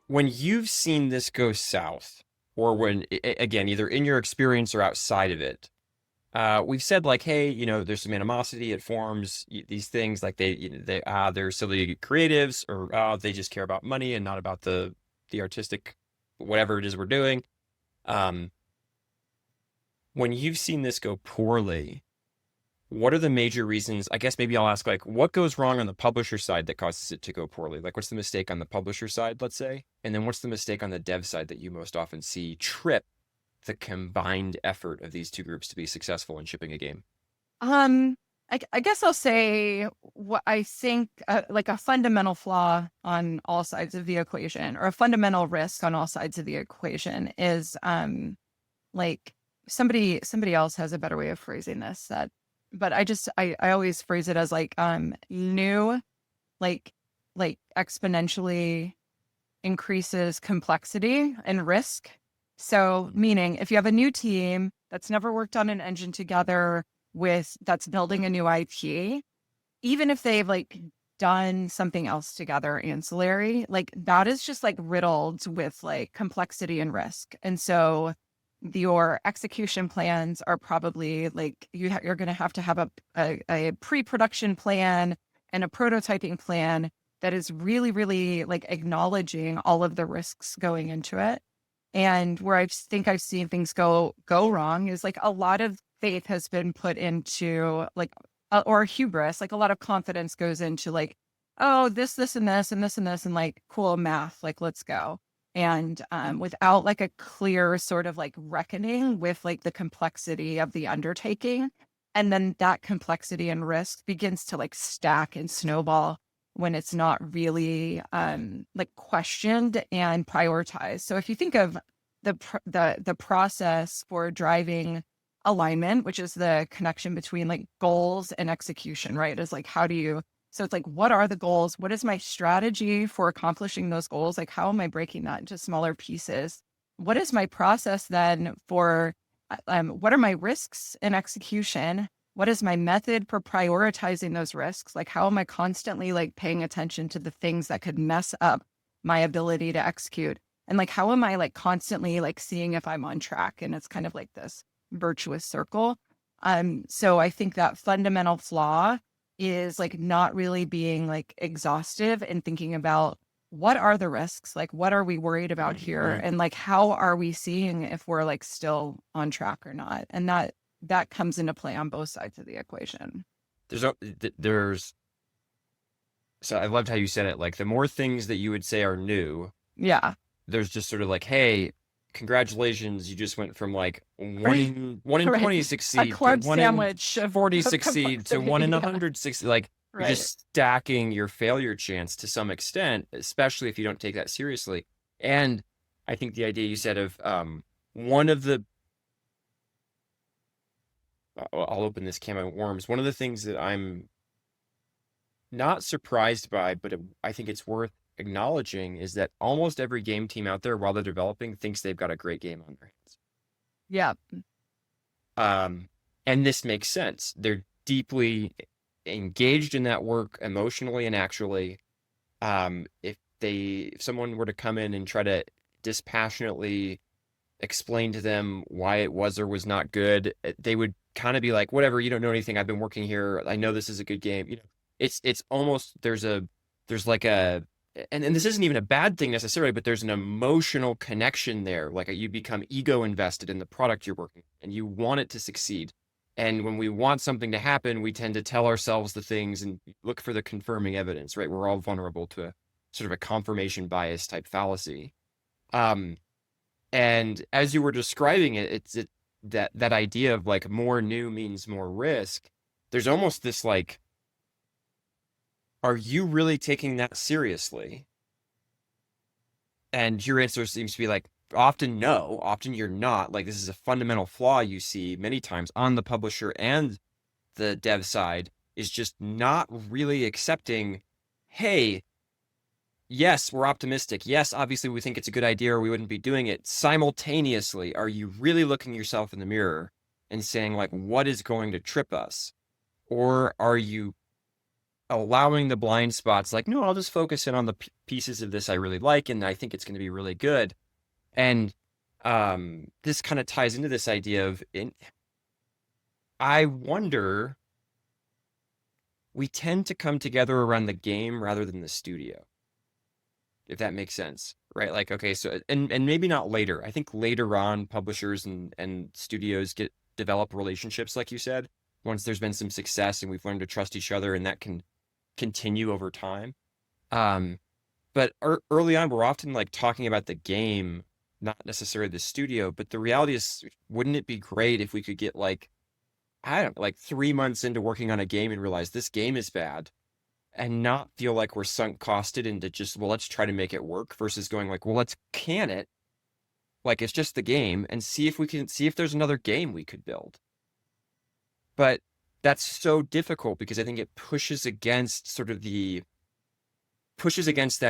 When you've seen this go south, or when, again, either in your experience or outside of it, we've said like, hey, there's some animosity. It forms these things like they're silly creatives, or they just care about money and not about the artistic, whatever it is we're doing. Um, when you've seen this go poorly, what are the major reasons? I guess maybe I'll ask like, what goes wrong on the publisher side that causes it to go poorly? Like, what's the mistake on the publisher side, let's say? And then what's the mistake on the dev side that you most often see trip the combined effort of these two groups to be successful in shipping a game? Um, I guess I'll say what I think like a fundamental flaw on all sides of the equation, or a fundamental risk on all sides of the equation, is like somebody else has a better way of phrasing this, that but I always phrase it as like new, like exponentially increases complexity and risk. So, Mhm. meaning if you have a new team that's never worked on an engine together, that's building a new IP, even if they've like done something else together ancillary, like that is just like riddled with like complexity and risk. And so your execution plans are probably like you're going to have a pre-production plan and a prototyping plan that is really, really like acknowledging all of the risks going into it. And where I've seen things go wrong is like a lot of faith has been put into like or hubris, like a lot of confidence goes into like, oh, this and this and this and this and like cool math, like let's go. And without like a clear sort of like reckoning with like the complexity of the undertaking. And then that complexity and risk begins to like stack and snowball when it's not really like questioned and prioritized. So if you think of the process for driving alignment, which is the connection between like goals and execution, right? Is like how do you so it's like what are the goals? What is my strategy for accomplishing those goals? Like how am I breaking that into smaller pieces? What is my process then for what are my risks in execution? What is my method for prioritizing those risks? Like how am I constantly like paying attention to the things that could mess up my ability to execute? And like how am I like constantly like seeing if I'm on track? And it's kind of like this virtuous circle. So I think that fundamental flaw is like not really being like exhaustive and thinking about what are the risks, like what are we worried about here, Right. and like how are we seeing if we're like still on track or not. And that comes into play on both sides of the equation. There's so I loved how you said it. Like the more things that you would say are new, Yeah. there's just sort of like, hey, congratulations, you just went from like Right. one in Right. 20 A succeed to club one in sandwich 40 of succeed to one in complexity. Yeah. 100 succeed. Like you're Right. just stacking your failure chance to some extent, especially if you don't take that seriously. And I think the idea you said of one of the I'll open this can of worms. One of the things that I'm not surprised by, but I think it's worth acknowledging is that almost every game team out there, while they're developing, thinks they've got a great game on their hands. Yeah. Um, and this makes sense. They're deeply engaged in that work emotionally and actually. If someone were to come in and try to dispassionately explain to them why it was or was not good, they would kind of be like, whatever, you don't know anything. I've been working here. I know this is a good game. It's almost there's like a and this isn't even a bad thing necessarily, but there's an emotional connection there. Like you become ego invested in the product you're working and you want it to succeed. And when we want something to happen, we tend to tell ourselves the things and look for the confirming evidence, right? We're all vulnerable to a sort of a confirmation bias type fallacy. Um, and as you were describing it, that idea of like more new means more risk. There's almost this like, are you really taking that seriously? And your answer seems to be like, often no, often you're not. Like this is a fundamental flaw you see many times on the publisher and the dev side is just not really accepting, hey, yes, we're optimistic. Yes, obviously we think it's a good idea or we wouldn't be doing it. Simultaneously, are you really looking yourself in the mirror and saying, like, what is going to trip us? Or are you allowing the blind spots, like, no, I'll just focus in on the pieces of this I really like, and I think it's going to be really good. And this kind of ties into this idea of, I wonder, we tend to come together around the game rather than the studio, if that makes sense, right? Like, okay, so and maybe not later. I think later on, publishers and studios develop relationships, like you said, once there's been some success and we've learned to trust each other, and that can continue over time. Um, but early on, we're often like talking about the game, not necessarily the studio. But the reality is, wouldn't it be great if we could get like, I don't know, like 3 months into working on a game and realize this game is bad, and not feel like we're sunk costed into just, well, let's try to make it work, versus going like, well, let's can it like it's just the game and see if we can see if there's another game we could build. But that's so difficult because I think it pushes against that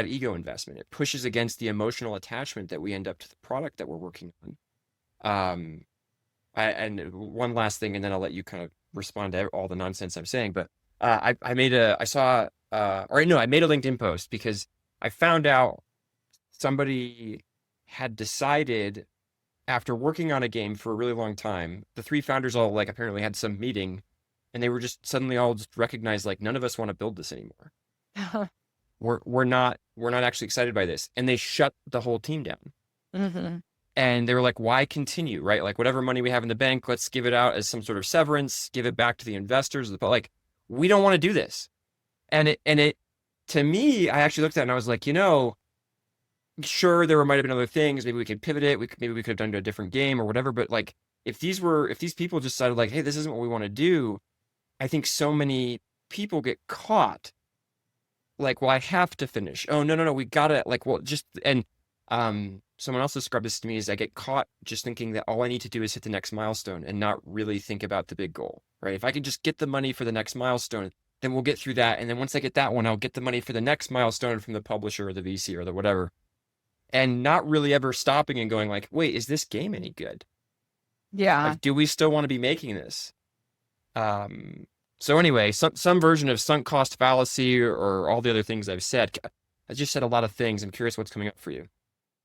ego investment. It pushes against the emotional attachment that we end up to the product that we're working on. And one last thing, and then I'll let you kind of respond to all the nonsense I'm saying. But I made a LinkedIn post because I found out somebody had decided, after working on a game for a really long time, the three founders all like apparently had some meeting, and they were just suddenly all just recognized like, none of us want to build this anymore. We're not actually excited by this, and they shut the whole team down. Mm-hmm. And they were like, why continue, right? Like, whatever money we have in the bank, let's give it out as some sort of severance, give it back to the investors. But like, we don't want to do this. And it to me, I actually looked at it and I was like, sure, there might have been other things. Maybe we could pivot it. Maybe we could have done a different game or whatever. But like, if these people just decided like, hey, this isn't what we want to do, I think so many people get caught. Like, well, I have to finish. Oh, no, we gotta like, well, just, and someone else described this to me as, I get caught just thinking that all I need to do is hit the next milestone and not really think about the big goal, right? If I can just get the money for the next milestone, then we'll get through that. And then once I get that one, I'll get the money for the next milestone from the publisher or the VC or the whatever. And not really ever stopping and going like, wait, is this game any good? Yeah. Like, do we still want to be making this? So anyway, some version of sunk cost fallacy or all the other things I've said. I just said a lot of things. I'm curious what's coming up for you.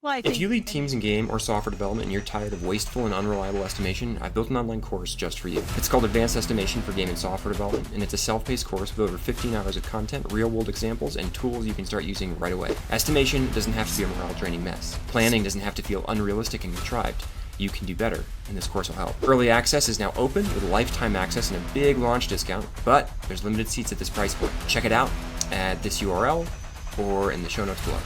Well, If you lead teams in game or software development and you're tired of wasteful and unreliable estimation, I've built an online course just for you. It's called Advanced Estimation for Game and Software Development, and it's a self-paced course with over 15 hours of content, real-world examples, and tools you can start using right away. Estimation doesn't have to be a morale-draining mess. Planning doesn't have to feel unrealistic and contrived. You can do better, and this course will help. Early access is now open with lifetime access and a big launch discount, but there's limited seats at this price point. Check it out at this URL or in the show notes below.